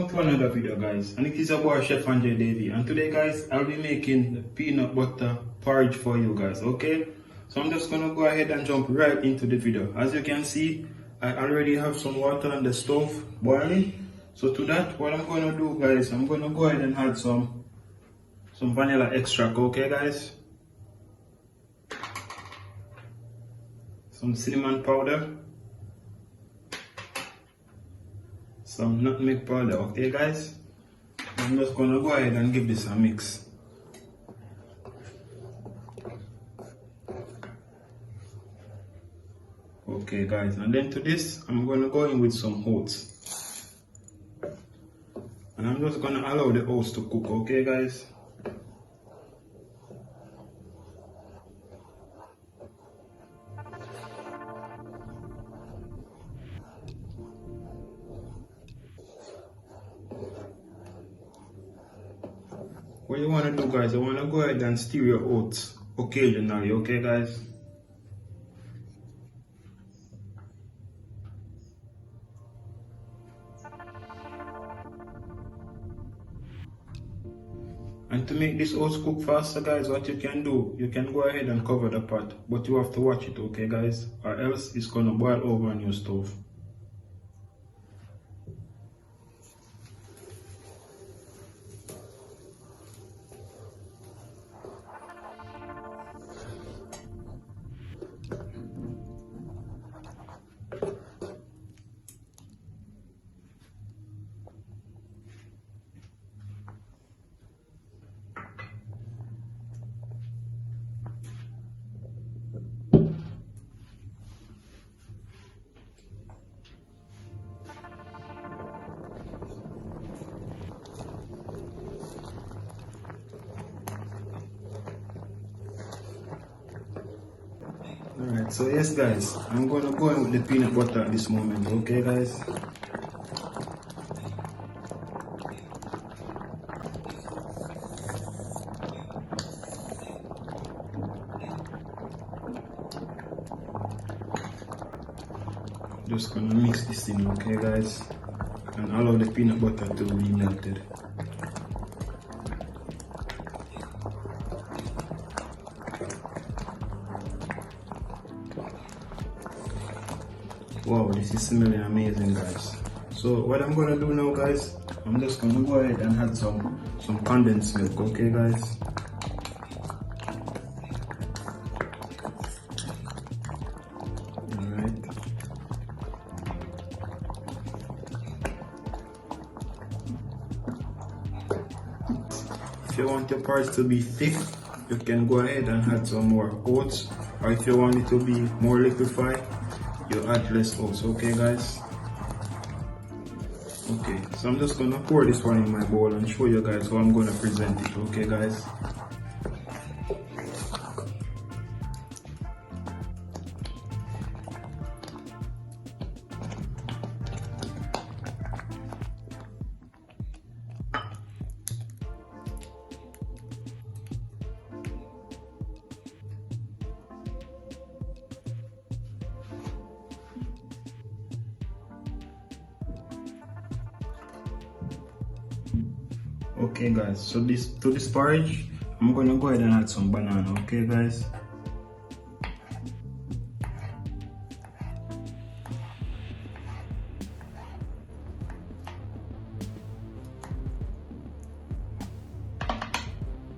Welcome to another video, guys, and it is your boy Chef André Davy, and today, guys, I'll be making the peanut butter porridge for you guys. Okay, so I'm just gonna go ahead and jump right into the video. As you can see, I already have some water on the stove boiling. So to that, what I'm gonna do, guys, I'm gonna go ahead and add some vanilla extract. Okay, guys, some cinnamon powder, some nutmeg powder. Okay, guys, I'm just gonna go ahead and give this a mix. Okay, guys, and then to this I'm gonna go in with some oats, and I'm just gonna allow the oats to cook. Okay, guys. What you want to do, guys, you want to go ahead and stir your oats occasionally. Okay, guys. And to make this oats cook faster, guys, what you can do, you can go ahead and cover the pot, but you have to watch it, okay, guys, or else it's gonna boil over on your stove. Alright, so yes, guys, I'm gonna go in with the peanut butter at this moment. Okay, guys. Just gonna mix this in, okay, guys, and allow the peanut butter to be melted. Wow, this is smelling amazing, guys. So what I'm gonna do now, guys, I'm just gonna go ahead and add some condensed milk. Okay, guys. Alright. If you want your porridge to be thick, you can go ahead and add some more oats, or if you want it to be more liquefied, you add less oats. Okay, guys. Okay, so I'm just gonna pour this one in my bowl and show you guys how I'm gonna present it. Okay, guys. Okay, guys, so to this porridge, I'm gonna go ahead and add some banana. Okay, guys.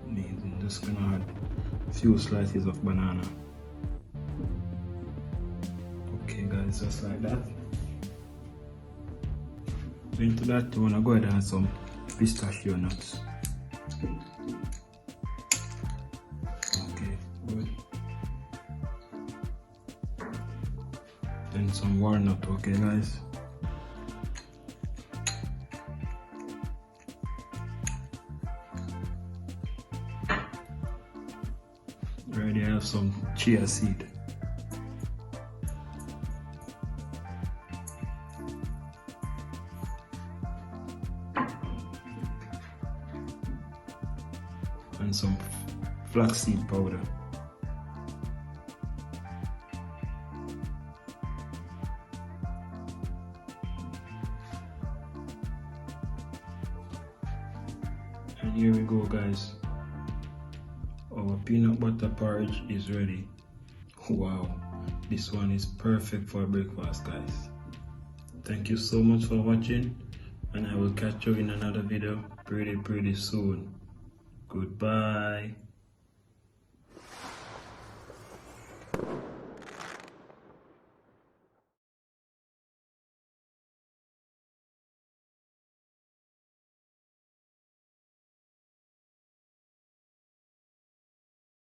Amazing. Just gonna add a few slices of banana. Okay, guys, just like that. Into that, you wanna go ahead and add some pistachio nuts. Okay, good. Then some walnut. Okay, guys. Already have some chia seed. And some flaxseed powder. And here we go, guys. Our peanut butter porridge is ready. Wow, this one is perfect for breakfast, guys. Thank you so much for watching, and I will catch you in another video pretty soon. Goodbye.